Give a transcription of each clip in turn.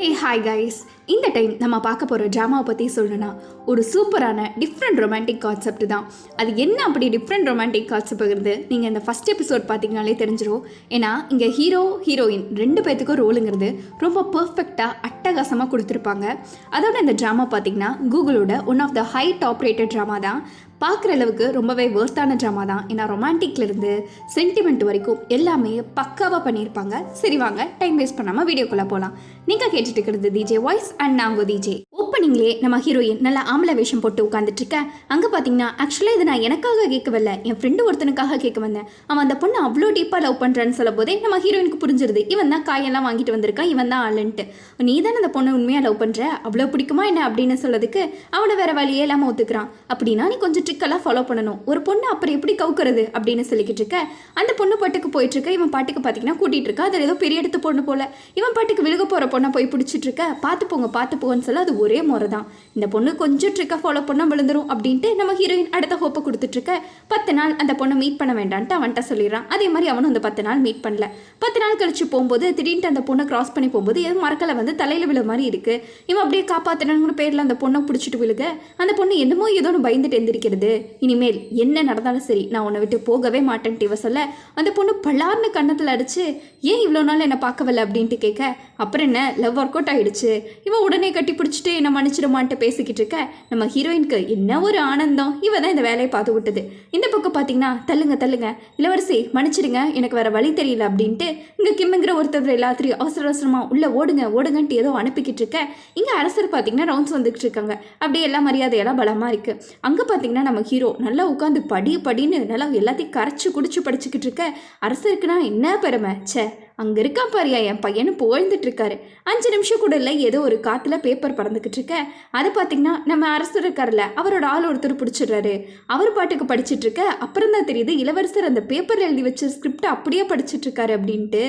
Hey hi guys, இந்த time நம்ம பார்க்க போகிற ட்ராமாவை பற்றி சொல்லணும்னா ஒரு சூப்பரான டிஃப்ரெண்ட் ரொமான்டிக் கான்செப்ட் தான். அது என்ன அப்படி டிஃப்ரெண்ட் ரொமான்டிக் கான்செப்ட்ங்கிறது நீங்கள் இந்த ஃபஸ்ட் எபிசோட் பார்த்தீங்கனாலே தெரிஞ்சிடும். ஏன்னா இங்கே ஹீரோ ஹீரோயின் ரெண்டு பேர்த்துக்கும் ரோலுங்கிறது ரொம்ப பர்ஃபெக்டாக அட்டகாசமாக கொடுத்துருப்பாங்க. அதோட இந்த ட்ராமா பார்த்தீங்கன்னா கூகுளோட one of the high top rated drama தான். பார்க்குற அளவுக்கு ரொம்பவே வேர்த்தான ட்ராமா தான். ஏன்னா ரொமான்டிக்லேருந்து சென்டிமெண்ட் வரைக்கும் எல்லாமே பக்காவாக பண்ணியிருப்பாங்க. சரி வாங்க டைம் வேஸ்ட் பண்ணாமல் வீடியோக்குள்ளே போகலாம். நீங்கள் கேட்டுட்டு இருக்கிறது டிஜே வாய்ஸ் அண்ட் நாங்கள் டிஜே. ஓப்பனிங்லேயே நம்ம ஹீரோயின் நல்லா ஆம்பளை வேஷம் போட்டு உட்காந்துட்ருக்கேன். அங்கே பார்த்தீங்கன்னா ஆக்சுவலாக இது நான் எனக்காக கேட்கவில்ல, என் ஃப்ரெண்டு ஒருத்தனுக்காக கேட்க வந்தேன். அவன் அந்த பொண்ணு அவ்வளோ டீப்பாக லவ் பண்ணுறான்னு சொல்லும் போதே நம்ம ஹீரோயினுக்கு புரிஞ்சிருது, இவன் தான் காயெல்லாம் வாங்கிட்டு வந்திருக்கான், இவன் தான் ஆளுன்ட்டு. நீ தானே அந்த பொண்ணை உண்மையாக லவ் பண்ணுற, அவ்வளோ பிடிக்குமா என்ன அப்படின்னு சொல்லதுக்கு அவனை வேற வழியே இல்லாமல் ஒத்துக்கிறான். அப்படின்னா நீ கொஞ்சம் ட்ரிக்கெல்லாம் ஃபாலோ பண்ணணும், ஒரு பொண்ணு அப்புறம் எப்படி கவுக்கிறது அப்படின்னு சொல்லிக்கிட்டு இருக்க. அந்த பொண்ணு பாட்டுக்கு போயிட்டு இருக்க, இவன் பாட்டுக்கு பார்த்தீங்கன்னா கூட்டிகிட்டு இருக்கா. அதில் ஏதோ பெரிய எடுத்து பொண்ணு போல இவன் பாட்டுக்கு விழுக போகிற பொண்ணை போய் பிடிச்சிட்டு இருக்க. பார்த்து போங்கன்னு சொல்ல அது ஒரே முறை தான். இந்த பொண்ணு கொஞ்சம் ட்ரிக்காக ஃபாலோ பண்ணால் விழுந்துரும் அப்படின்ட்டு நம்ம ஹீரோயின் அடுத்த ஹோப்பை கொடுத்துட்ருக்க. 10 நாள் அந்த பொண்ணை மீட் பண்ண வேண்டான்ட்டு அவன்கிட்ட சொல்லிடுறான். அதே மாதிரி அவனும் அந்த 10 நாள் மீட் பண்ணல. 10 நாள் கழிச்சு போகும்போது திடீர்னு அந்த பொண்ணை கிராஸ் பண்ணி போகும்போது எதுவும் மரக்கலை வந்து தலையில் விழ மாதிரி இருக்குது. இவன் அப்படியே காப்பாற்றணுங்கிற பேரில் அந்த பொண்ணை பிடிச்சிட்டு விழுக. அந்த பொண்ணு என்னமோ ஏதோ ஒன்று பயந்துட்டு எந்திரிக்கிறது. இனிமேல் என்ன நடந்தாலும் சரி நான் உன்னை விட்டு போகவே மாட்டேன்ட்டு இவ சொல்ல, அந்த பொண்ணு பல்லார்னு கன்னத்தில் அடிச்சு ஏன் இவ்வளோ நாள் என்னை பார்க்கவில்லை அப்படின்ட்டு கேட்க. அப்புறம் என்ன லவ் ஒர்க் அவுட் ஆகிடுச்சு. இவன் உடனே கட்டி பிடிச்சிட்டு என்னை மன்னிச்சிடுமான்ட்டு பேசிக்கிட்டு இருக்க. நம்ம ஹீரோயினுக்கு என்ன ஒரு ஆனந்தம், இவ தான் இந்த வேலையை பார்த்து விட்டது. இந்த பக்கம் பார்த்தீங்கன்னா தள்ளுங்க இளவரசி மன்னிச்சிடுங்க, எனக்கு வேற வழி தெரியல அப்படின்ட்டு இங்கே கிம்முங்கிற ஒருத்தர் எல்லாத்தையும் அவசரமாக உள்ள ஓடுங்கன்ட்டு ஏதோ அனுப்பிக்கிட்டு இருக்க. இங்கே அரசர் பார்த்தீங்கன்னா ரவுண்ட்ஸ் வந்துக்கிட்டு இருக்காங்க. அப்படியே எல்லா மரியாதையெல்லாம் பலமாக இருக்குது. அங்கே பார்த்தீங்கன்னா நம்ம ஹீரோ நல்லா உட்காந்து படின்னு நல்லா எல்லாத்தையும் கரைச்சி குடிச்சு படிச்சுக்கிட்டு இருக்க. அரசருக்குன்னா என்ன பெருமை, சே அங்கே இருக்கா பாரியா என் பையனு புகழ்ந்துட்டு இருக்காரு. 5 நிமிஷம் கூட இல்லை, ஏதோ ஒரு காற்றுல பேப்பர் பறந்துக்கிட்டு இருக்க. அதை பார்த்தீங்கன்னா நம்ம அரசர் இருக்கார்ல, அவரோட ஆள் ஒருத்தர் பிடிச்சிடுறாரு. அவர் பாட்டுக்கு படிச்சுட்டு இருக்க. அப்புறம் தான் தெரியுது இளவரசர் அந்த பேப்பரில் எழுதி வச்ச ஸ்கிரிப்டை அப்படியே படிச்சுட்டு இருக்காரு அப்படின்ட்டு.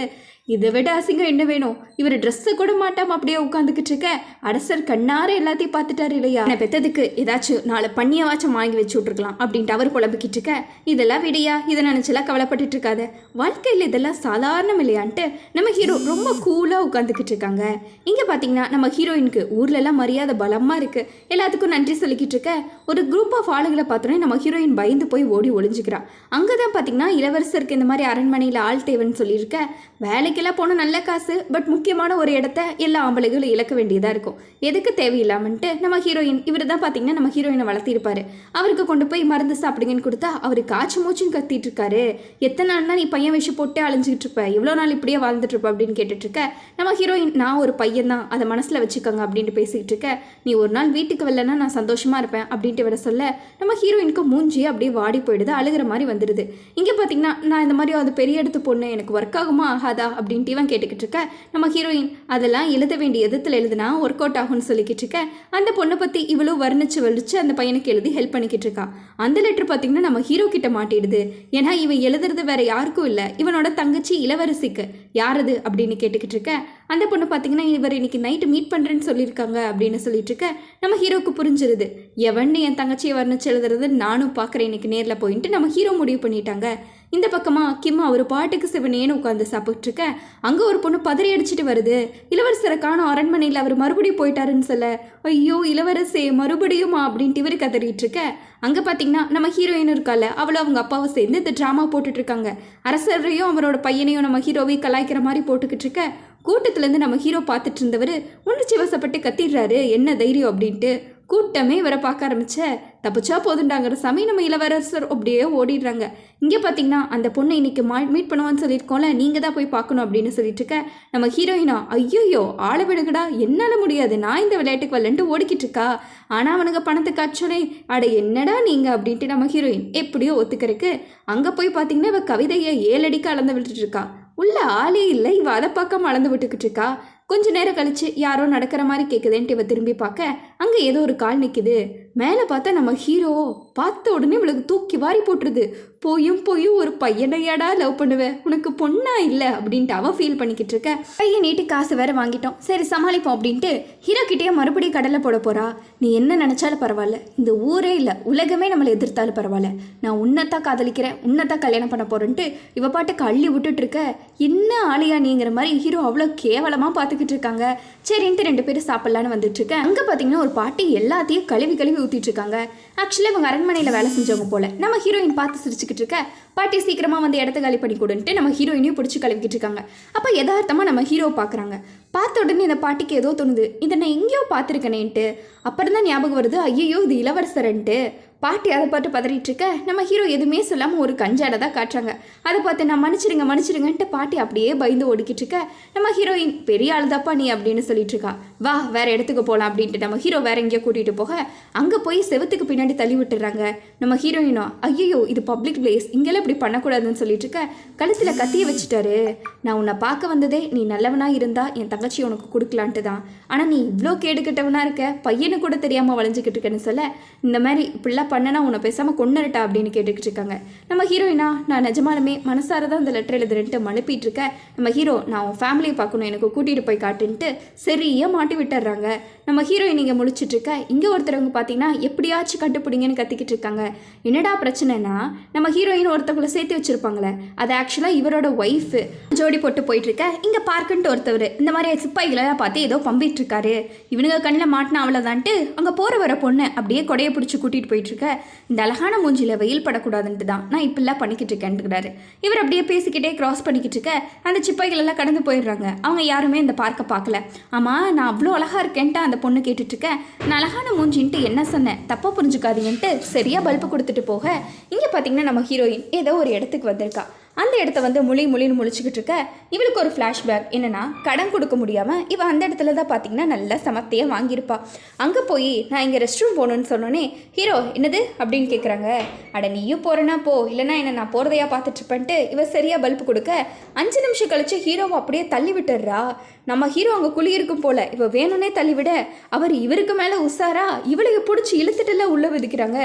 இதை விட அசிங்கம் என்ன வேணும், இவர் ட்ரெஸ்ஸை கூட மாட்டாமல் அப்படியே உட்காந்துக்கிட்டு இருக்க. அரசர் கண்ணார எல்லாத்தையும் பார்த்துட்டாரு இல்லையா, என்னை பெற்றதுக்கு ஏதாச்சும் 4 பண்ணியவாச்சும் வாங்கி வச்சு விட்ருக்கலாம் அப்படின்ட்டு அவர் புலம்பிக்கிட்டு இருக்க. இதெல்லாம் விடையா, இதை நினச்செல்லாம் கவலைப்பட்டுட்டு இருக்காது, வாழ்க்கையில் இதெல்லாம் சாதாரணம் இல்லையான்ட்டு நம்ம ஹீரோ ரொம்ப கூலாக உட்காந்துக்கிட்டு இருக்காங்க. இங்கே பார்த்தீங்கன்னா நம்ம ஹீரோயினுக்கு ஊர்லெல்லாம் மரியாதை பலமாக இருக்குது. எல்லாத்துக்கும் நன்றி சொல்லிக்கிட்டு இருக்க. ஒரு குரூப் ஆஃப் ஆளுகளை பார்த்தோன்னே நம்ம ஹீரோயின் பயந்து போய் ஓடி ஒளிஞ்சுக்கிறான். அங்கே தான் பார்த்தீங்கன்னா இளவரசருக்கு இந்த மாதிரி அரண்மனையில் ஆள் தேவைன்னு சொல்லியிருக்க. வேலைக்கெல்லாம் போனால் நல்ல காசு, பட் முக்கியமான ஒரு இடத்த எல்லா ஆம்பளைகளும் இழக்க வேண்டியதாக இருக்கும். எதுக்கு தேவையில்லாமன்ட்டு நம்ம ஹீரோயின் இவர் தான் பார்த்தீங்கன்னா நம்ம ஹீரோயினை வளர்த்திருப்பாரு. அவருக்கு கொண்டு போய் மருந்து சாப்பிடுங்கன்னு கொடுத்தா அவர் காய்ச்சி மூச்சுன்னு கத்திட்டு இருக்காரு. எத்தனை நாள் தான் நீ பையன் விஷயம் போட்டு அலைஞ்சிக்கிட்டு இருப்ப, எவ்வளோ நாள் இப்படியே வாழ்ந்துட்டு இருப்ப அப்படின்னு கேட்டுட்டு இருக்க. நம்ம ஹீரோயின் நான் ஒரு பையன் தான், அதை மனசில் வச்சுக்கோங்க அப்படின்ட்டு பேசிக்கிட்டு இருக்க. நீ ஒரு நாள் வீட்டுக்கு வரலன்னா நான் சந்தோஷமாக இருப்பேன் அப்படின்ட்டு வர சொல்ல நம்ம ஹீரோயினுக்கு மூஞ்சி அப்படியே வாடி போயிடுது, அழுகிற மாதிரி வந்துடுது. இங்கே பார்த்தீங்கன்னா நான் இந்த மாதிரி அது பெரிய எடுத்து பொண்ணு, எனக்கு ஒர்க் ஆகுமா ஆகாதா அப்படின்ட்டு இவன் கேட்டுக்கிட்டு இருக்க. நம்ம ஹீரோயின் அதெல்லாம் எழுத வேண்டிய எதத்தில் எழுதுனா ஒர்க் அவுட் ஆகும்னு சொல்லிக்கிட்டு இருக்க. அந்த பொண்ணை பற்றி இவ்வளோ வர்ணிச்சு அந்த பையனுக்கு எழுதி ஹெல்ப் பண்ணிக்கிட்டு இருக்கான். அந்த லெட்டர் பார்த்தீங்கன்னா நம்ம ஹீரோ கிட்ட மாட்டிடுது. ஏன்னா இவன் எழுதுறது வேற யாருக்கும் இல்லை, இவனோட தங்கச்சி இளவரசிக்கு. யாரது அப்படின்னு கேட்டுக்கிட்டு இருக்க. அந்த பொண்ணு பார்த்தீங்கன்னா இவர் இன்னைக்கு நைட்டு மீட் பண்ணுறேன்னு சொல்லியிருக்காங்க அப்படின்னு சொல்லிட்டு இருக்க. நம்ம ஹீரோக்கு புரிஞ்சிருது, எவன்னு என் தங்கச்சியை வர்ணிச்சு எழுதுறது நானும் பார்க்குறேன் இன்னைக்கு நேரில் போயின்ட்டு நம்ம ஹீரோ முடிவு பண்ணிட்டாங்க. இந்த பக்கமாக கிம் அவர் பாட்டுக்கு சிவனேன்னு உட்காந்து சாப்பிட்ருக்க. அங்கே ஒரு பொண்ணு பதறி அடிச்சுட்டு வருது. இளவரசரை காணும், அரண்மனையில் அவர் மறுபடியும் போயிட்டாருன்னு சொல்ல. ஐயோ இளவரசே மறுபடியுமா அப்படின்ட்டு இவர் கதறிட்டு இருக்க. அங்கே பார்த்தீங்கன்னா நம்ம ஹீரோயின் இருக்கால, அவளை அவங்க அப்பாவை சேர்ந்து இந்த ட்ராமா போட்டுட்ருக்காங்க. அரசரையும் அவரோட பையனையும் நம்ம ஹீரோவை கலாய்க்கிற மாதிரி போட்டுக்கிட்டு இருக்க. கூட்டத்துலேருந்து நம்ம ஹீரோ பார்த்துட்டு இருந்தவர் உணர்ச்சி வசப்பட்டு கத்திடுறாரு, என்ன தைரியம் அப்படின்ட்டு. கூட்டமே இவரை பார்க்க ஆரம்பிச்ச. தப்பிச்சா போதுண்டாங்கிற சமயம் நம்ம இளவரசர் அப்படியே ஓடிடுறாங்க. இங்கே பார்த்தீங்கன்னா அந்த பொண்ணை இன்னைக்கு மீட் பண்ணுவான்னு சொல்லியிருக்கோம்ல, நீங்கள் தான் போய் பார்க்கணும் அப்படின்னு சொல்லிட்டு இருக்க. நம்ம ஹீரோயினா ஐயோ ஆளை விடுங்கடா, என்னால் முடியாது, நான் இந்த விளையாட்டுக்கு வரலன்ட்டு ஓடிக்கிட்டு இருக்கா. ஆனால் அவனுக்கு பணத்துக்கு ஆச்சோனே அட என்னடா நீங்கள் அப்படின்ட்டு நம்ம ஹீரோயின் எப்படியோ ஒத்துக்கிறதுக்கு. அங்கே போய் பார்த்தீங்கன்னா இவ கவிதையை 7 அடிக்கு அளந்து விட்டுட்டு இருக்கா. உள்ள ஆளே இல்லை, இவ அதை பார்க்காம அளந்து விட்டுக்கிட்டு இருக்கா. கொஞ்ச நேரம் கழிச்சு யாரோ நடக்கிற மாதிரி கேட்குதுன்ட்டு இவ திரும்பி பார்க்க. அங்கே ஏதோ ஒரு கால் நிற்குது. மேலே பார்த்தா நம்ம ஹீரோ பார்த்த உடனே இவளுக்கு தூக்கி வாரி போட்டுருது. போயும் ஒரு பையனையாடா லவ் பண்ணுவேன், உனக்கு பொண்ணா இல்லை அப்படின்ட்டு அவன் ஃபீல் பண்ணிக்கிட்டு இருக்க. பையன் நீட்டு காசு வேற வாங்கிட்டோம், சரி சமாளிப்போம் அப்படின்ட்டு ஹீரோ கிட்டேயே மறுபடியும் கடலை போட போறா. நீ என்ன நினச்சாலும் பரவாயில்ல, இந்த ஊரே இல்லை உலகமே நம்மளை எதிர்த்தாலும் பரவாயில்ல, நான் உன்னைத்தான் காதலிக்கிறேன், உன்னைத்தான் கல்யாணம் பண்ண போறேன்ட்டு இவ பாட்டுக்கு அள்ளி விட்டுட்டு இருக்க. என்ன ஆளியா நீங்கிற மாதிரி ஹீரோ அவ்வளோ கேவலமாக பார்த்துக்கிட்டு இருக்காங்க. சரின்ட்டு 2 பேரும் சாப்பிட்லான்னு வந்துட்டு இருக்கேன். அங்கே பார்த்தீங்கன்னா ஒரு பாட்டி எல்லாத்தையும் கழுவி ஊற்றிட்டு இருக்காங்க. ஆக்சுவலி இவங்க அரண்மனையில் வேலை செஞ்சவங்க போல. நம்ம ஹீரோயின் பார்த்து சிரிச்சுக்கிட்டு இருக்க. பாட்டி சீக்கிரமாக வந்து இடத்த காலி பண்ணி கொடுன்ட்டு நம்ம ஹீரோயினையும் பிடிச்சி கழுவிக்கிட்டு இருக்காங்க. அப்போ யதார்த்தமாக நம்ம ஹீரோ பார்க்குறாங்க. பார்த்த உடனே இந்த பாட்டிக்கு ஏதோ தோணுது, இதை நான் எங்கேயோ பார்த்துருக்கேனேன்ட்டு. அப்புறம் தான் ஞாபகம் வருது, ஐயோ இது இளவரசரன்ட்டு. பாட்டி அதை பார்த்து பதறிட்டு இருக்க. நம்ம ஹீரோ எதுவுமே சொல்லாமல் ஒரு கஞ்சாடை தான் காட்டுறாங்க. அதை பார்த்து நான் மன்னிச்சிடுங்கன்ட்டு பாட்டி அப்படியே பயந்து ஓடிக்கிட்டு இருக்க. நம்ம ஹீரோயின் பெரிய ஆளுதாப்பா நீ அப்படின்னு சொல்லிட்டு இருக்கா. வா வேற இடத்துக்கு போகலாம் அப்படின்ட்டு நம்ம ஹீரோ வேற எங்கேயோ கூட்டிகிட்டு போக அங்கே போய் செவத்துக்கு பின்னாடி தள்ளி விட்டுறாங்க. நம்ம ஹீரோயினோ ஐயோ இது பப்ளிக் பிளேஸ், இங்கெல்லாம் இப்படி பண்ணக்கூடாதுன்னு சொல்லிட்டு இருக்க. கழுத்தில் கத்தியை வச்சுட்டாரு. நான் உன்னை பார்க்க வந்ததே நீ நல்லவனா இருந்தா என் தங்கச்சி உனக்கு கொடுக்கலான்ட்டு தான், ஆனால் நீ இவ்வளோ கேடுக்கிட்டவனா இருக்க, பையனு கூட தெரியாமல் வளைஞ்சிக்கிட்டு இருக்கேன்னு சொல்ல, இந்த மாதிரி இப்படிலாம் பண்ணனா உன்னை பேசாமல் கொண்டுட்டா அப்படின்னு கேட்டுக்கிட்டு இருக்காங்க. நம்ம ஹீரோயினா நான் நிஜமாலுமே மனசார தான் இந்த லெட்டர் எழுதுறேன்ட்டு மழுப்பிட்டு இருக்க. நம்ம ஹீரோ நான் உன் ஃபேமிலியை பார்க்கணும், எனக்கு கூட்டிகிட்டு போய் காட்டுன்ட்டு சரியாக மாட்டி விட்டுறாங்க. நம்ம ஹீரோயின் இங்கே முடிச்சுட்டு இருக்க. இங்கே ஒருத்தரவங்க பார்த்தீங்கன்னா எப்படியாச்சும் கண்டுபிடிங்கன்னு கத்திக்கிட்டு இருக்காங்க. என்னடா பிரச்சனைனா நம்ம ஹீரோயின் ஒருத்தவங்களை சேர்த்து வச்சுருப்பாங்களே, அது ஆக்சுவலாக இவரோட ஒய்ஃபு. ஜோடி போட்டு போயிட்டு இருக்க. இங்கே பார்க்குன்ட்டு ஒருத்தவர் இந்த மாதிரி சிப்பாய்களெல்லாம் பார்த்து ஏதோ பம்பிட்டு இருக்காரு. இவனுங்க கண்ணில் மாட்டினா அவ்வளோதான்ட்டு அங்கே போகிற வர பொண்ணு அப்படியே கொடையை பிடிச்சி கூட்டிகிட்டு போயிட்டு இருக்க. இந்த அழகான மூஞ்சியில் வெயில் படக்கூடாதுன்ட்டு தான் நான் இப்படிலாம் பண்ணிக்கிட்டு இருக்கேன்ட்டுக்கிறாரு. இவர் அப்படியே பேசிக்கிட்டே கிராஸ் பண்ணிக்கிட்டு இருக்க. அந்த சிப்பாய்கள் எல்லாம் கடந்து போயிடுறாங்க. அவங்க யாருமே இந்த பார்க்க பார்க்கல. ஆமாம் நான் அவ்வளோ அழகாக இருக்கேன்ட்டு அந்த பொண்ணு கேட்டுட்ருக்கேன். நான் அழகான மூஞ்சின்ட்டு என்ன சொன்னேன், தப்பாக புரிஞ்சுக்காதீங்கன்ட்டு சரியாக பல்பு கொடுத்துட்டு போக இங்கே பார்த்தீங்கன்னா நம்ம ஹீரோயின் ஏதோ ஒரு இடத்துக்கு வந்திருக்கா. அந்த இடத்த வந்து முழின்னு முழிச்சுக்கிட்டு இருக்க. இவளுக்கு ஒரு ஃப்ளாஷ்பேக் என்னென்னா, கடன் கொடுக்க முடியாமல் இவள் அந்த இடத்துல தான் பார்த்தீங்கன்னா நல்லா சமத்தையாக வாங்கியிருப்பா. அங்கே போய் நான் இங்கே ரெஸ்ட் ரூம் போகணுன்னு சொன்னோன்னே ஹீரோ என்னது அப்படின்னு கேட்குறாங்க. அட நீயும் போகிறேன்னா போ, இல்லைனா என்ன நான் போகிறதையா பார்த்துட்ருப்பேன்ட்டு இவள் சரியாக பல்பு கொடுக்க 5 நிமிஷம் கழிச்சு ஹீரோவை அப்படியே தள்ளி விட்டுடுறா. நம்ம ஹீரோ அங்கே குழி இருக்கும் போல் இவள் வேணும்னே தள்ளிவிட அவர் இவருக்கு மேலே உசாரா இவளுக்கு பிடிச்சி இழுத்துட்டுலாம் உள்ளே விதிக்கிறாங்க.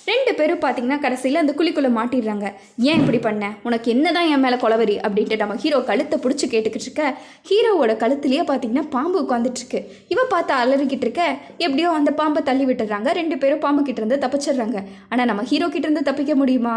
2 பேரும் பார்த்தீங்கன்னா கடைசியில் அந்த குழிக்குள்ளே மாட்டிடுறாங்க. ஏன் இப்படி பண்ண, உனக்கு என்னதான் என் மேலே கொலவரி அப்படின்ட்டு நம்ம ஹீரோ கழுத்தை பிடிச்சி கேட்டுக்கிட்டு இருக்க. ஹீரோவோட கழுத்துலேயே பார்த்தீங்கன்னா பாம்பு உட்காந்துட்ருக்கு. இவ பார்த்து அலறிக்கிட்டு இருக்க. எப்படியோ அந்த பாம்பை தள்ளி விட்டுறாங்க. 2 பேரும் பாம்பு கிட்ட இருந்து தப்பிச்சிடுறாங்க. ஆனால் நம்ம ஹீரோ கிட்ட இருந்து தப்பிக்க முடியுமா,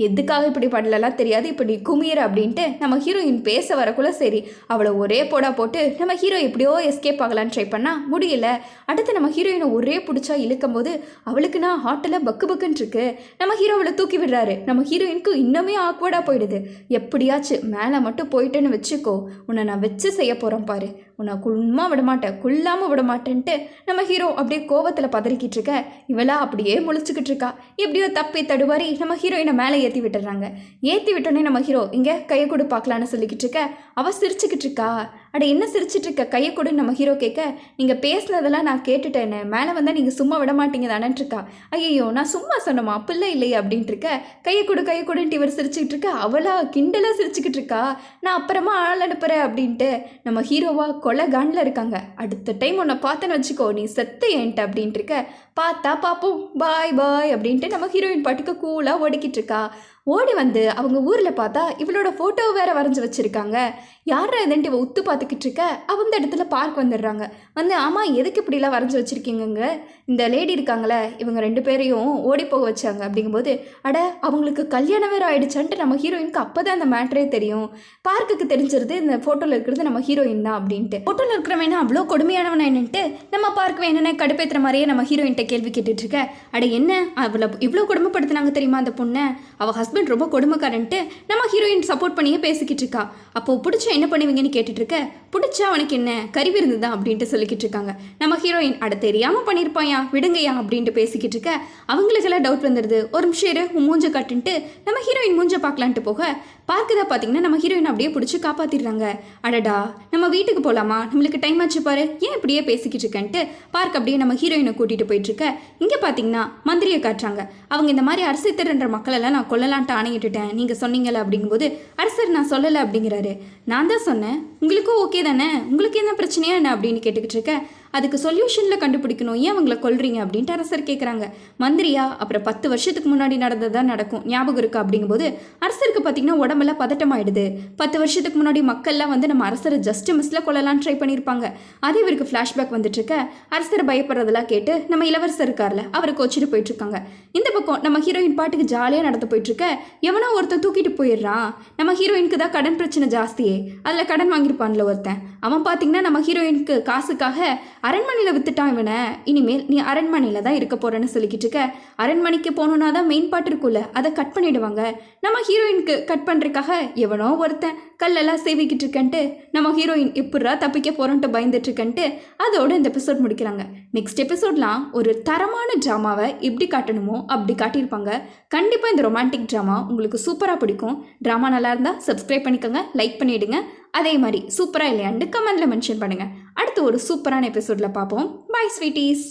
எதுக்காக இப்படி பண்ணலாம் தெரியாது, இப்படி குமியிற அப்படின்ட்டு நம்ம ஹீரோயின் பேச வரக்குள்ள சரி அவளை ஒரே போடா போட்டு நம்ம ஹீரோ எப்படியோ எஸ்கேப் ஆகலான்னு ட்ரை பண்ணால் முடியல. அடுத்து நம்ம ஹீரோயினை ஒரே பிடிச்சா இழுக்கும் போது அவளுக்கு நான் ஹாட்டில் பக்குன்னு இருக்கு. நம்ம ஹீரோவில் தூக்கி விடுறாரு. நம்ம ஹீரோயினுக்கு இன்னுமே ஆக்வர்டாக போயிடுது. எப்படியாச்சும் மேலே மட்டும் போயிட்டேன்னு வச்சுக்கோ, உன்னை நான் வச்சு செய்ய போகிறேன் பாரு, உன்னை குள்ளாமல் விட மாட்டேன்ட்டு நம்ம ஹீரோ அப்படியே கோவத்தில் பதறிக்கிட்டு இருக்க. இவளா அப்படியே முழிச்சுக்கிட்டு இருக்கா. எப்படியோ தப்பி தடுவாரி நம்ம ஹீரோயினை மேலே ஏற்றி விட்டுறாங்க. ஏற்றி விட்டோன்னே நம்ம ஹீரோ இங்கே கையை கொடு பார்க்கலான்னு சொல்லிக்கிட்டு இருக்க. அவள் சிரிச்சுக்கிட்டு இருக்கா. அட என்ன சிரிச்சிட்டு இருக்க, கையை கொடுன்னு நம்ம ஹீரோ கேட்க. நீங்கள் பேசுனதெல்லாம் நான் கேட்டுட்டேன்னு, மேலே வந்தால் நீங்கள் சும்மா விட மாட்டீங்க தானேன்ட்டு இருக்கா. ஐயோ நான் சும்மா சொன்னோமா, அப்படிலாம் இல்லையே அப்படின்ட்டு இருக்க. கையை கொடுன்ட்டு இவர் சிரிச்சுக்கிட்டு இருக்க. அவளா கிண்டலாக சிரிச்சுக்கிட்டு இருக்கா. நான் அப்புறமா ஆள் அனுப்புகிறேன் அப்படின்ட்டு நம்ம ஹீரோவா கொலை காண்டில் இருக்காங்க. அடுத்த டைம் உன்னை பார்த்தேன்னு வச்சுக்கோ நீ செத்த ஏன்ட்டு அப்படின்ட்டு இருக்க. பார்த்தா பார்ப்போம் பாய் அப்படின்ட்டு நம்ம ஹீரோயின் பாட்டுக்கு கூலாக ஓடிக்கிட்டு இருக்கா. ஓடி வந்து அவங்க ஊரில் பார்த்தா இவளோட ஃபோட்டோ வேறு வரைஞ்சி வச்சுருக்காங்க. யாரா இதுன்ட்டு இவள் உத்து பார்த்துக்கிட்டு இருக்க. அந்த இடத்துல பார்க் வந்துடுறாங்க. வந்து ஆமாம் எதுக்கு இப்படிலாம் வரைஞ்சி வச்சுருக்கீங்க, இந்த லேடி இருக்காங்களே இவங்க 2 பேரையும் ஓடி போக வச்சாங்க அப்படிங்கும்போது அட அவங்களுக்கு கல்யாணம் வேறு ஆகிடுச்சான்ட்டு நம்ம ஹீரோயினுக்கு அப்போ தான் அந்த மேட்ரே தெரியும். பார்க்குக்கு தெரிஞ்சிருது இந்த ஃபோட்டோவில் இருக்கிறது நம்ம ஹீரோயின் தான் அப்படின்ட்டு. ஃபோட்டோவில் இருக்கிறவனா அவ்வளோ கொடுமையானவன் என்னன்ட்டு நம்ம பார்க்க வேணும்னே கடுப்பேற்றுற மாதிரியே நம்ம ஹீரோயின்ட்ட கேள்வி கேட்டுட்ருக்க. அட என்ன அவளை இவ்வளோ கொடுமைப்படுத்தினாங்க தெரியுமா அந்த பொண்ணை, அவள் ஹஸ்பண்ட் ரொம்ப கொடுமைக்காரன்ட்டு நம்ம ஹீரோயின் சப்போர்ட் பண்ணியே பேசிக்கிட்டு இருக்கா. அப்போது பிடிச்சா என்ன பண்ணுவீங்கன்னு கேட்டுட்டு இருக்க. பிடிச்சா அவனுக்கு என்ன கறி விருந்து தான் அப்படின்ட்டு சொல்லிக்கிட்டு இருக்காங்க. நம்ம ஹீரோயின் அட தெரியாமல் பண்ணியிருப்பாயா விடுங்கயா அப்படின்ட்டு பேசிக்கிட்டு இருக்க. அவங்களுக்கெல்லாம் டவுட் வந்துடுது. ஒரு நிமிஷம் உன் மூஞ்சை கட்டுன்ட்டு நம்ம ஹீரோயின் மூஞ்சை பார்க்கலான்ட்டு போக பார்க்குதான் பார்த்தீங்கன்னா நம்ம ஹீரோயின் அப்படியே பிடிச்சி காப்பாற்றிடுறாங்க. அடடா நம்ம வீட்டுக்கு போகலாமா, நம்மளுக்கு டைம் ஆச்சு பாரு, ஏன் இப்படியே பேசிக்கிட்டு இருக்கேன்ட்டு பார்க்க அப்படியே நம்ம ஹீரோயினை கூட்டிகிட்டு போயிட்டுருக்க. இங்கே பார்த்தீங்கன்னா மந்திரியை காட்டுறாங்க. அவங்க இந்த மாதிரி அரசு திருன்ற மக்களெல்லாம் நான் கொல்லலான்ட்டு ஆணையிட்டுட்டேன் நீங்கள் சொன்னீங்களே அப்படிங்கும்போது அரசர் நான் சொல்லலை அப்படிங்கிறாரு. நான் தான் சொன்னேன் உங்களுக்கும் ஓகே தானே, உங்களுக்கு என்ன பிரச்சனையா என்ன அப்படின்னு கேட்டுக்கிட்டு இருக்கேன். அதுக்கு சொல்யூஷனில் கண்டுபிடிக்கணும், ஏன் அவங்கள கொல்றீங்க அப்படின்ட்டு அரசர் கேட்குறாங்க. மந்திரியா, அப்புறம் 10 வருஷத்துக்கு முன்னாடி நடந்ததான் நடக்கும், ஞாபகம் இருக்கா அப்படிங்கும்போது அரசருக்கு பார்த்தீங்கன்னா உடம்பெல்லாம் பதட்டமாயிடுது. 10 வருஷத்துக்கு முன்னாடி மக்கள்லாம் வந்து நம்ம அரசரை ஜஸ்ட் மிஸ்ல கொள்ளலான்னு ட்ரை பண்ணியிருப்பாங்க. அது இவருக்கு ஃப்ளாஷ்பேக் வந்துட்டு இருக்க அரசர் பயப்படுறதெல்லாம் கேட்டு நம்ம இளவரசர் இருக்கார்ல, அவரை கோச்சிட்டு போயிட்டு இருக்காங்க. இந்த பக்கம் நம்ம ஹீரோயின் பாட்டுக்கு ஜாலியாக நடந்து போயிட்டு இருக்க எவனோ ஒருத்தன் தூக்கிட்டு போயிடுறான். நம்ம ஹீரோயினுக்கு தான் கடன் பிரச்சனை ஜாஸ்தியே, அதில் கடன் வாங்கியிருப்பான்ல ஒருத்தன். அவன் பார்த்தீங்கன்னா நம்ம ஹீரோயினுக்கு காசுக்காக அரண்மனையில் வித்துட்டான் இவனை. இனிமேல் நீ அரண்மனையில் தான் இருக்க போறேன்னு சொல்லிக்கிட்டு இருக்க. அரண்மனைக்கு போகணுன்னா தான் மெயின் பாட்டு இருக்குல்ல, அதை கட் பண்ணிடுவாங்க. நம்ம ஹீரோயினுக்கு கட் பண்ணுறதுக்காக எவனோ ஒருத்தன் கல்லெல்லாம் சேவிக்கிட்டு இருக்கன்ட்டு நம்ம ஹீரோயின் எப்படா தப்பிக்க போறோன்ட்டு பயந்துட்டு இருக்கன்ட்டு அதோட இந்த எபிசோட் முடிக்கிறாங்க. நெக்ஸ்ட் எபிசோட்லாம் ஒரு தரமான ட்ராமாவை எப்படி காட்டணுமோ அப்படி காட்டியிருப்பாங்க. கண்டிப்பாக இந்த ரொமான்டிக் ட்ராமா உங்களுக்கு சூப்பராக பிடிக்கும். ட்ராமா நல்லா இருந்தால் சப்ஸ்கிரைப் பண்ணிக்கோங்க, லைக் பண்ணிவிடுங்க. அதே மாதிரி சூப்பராக இல்லையான்னு கமெண்ட்டில் மென்ஷன் பண்ணுங்கள். அடுத்து ஒரு சூப்பரான எபிசோடில் பார்ப்போம். Bye sweeties.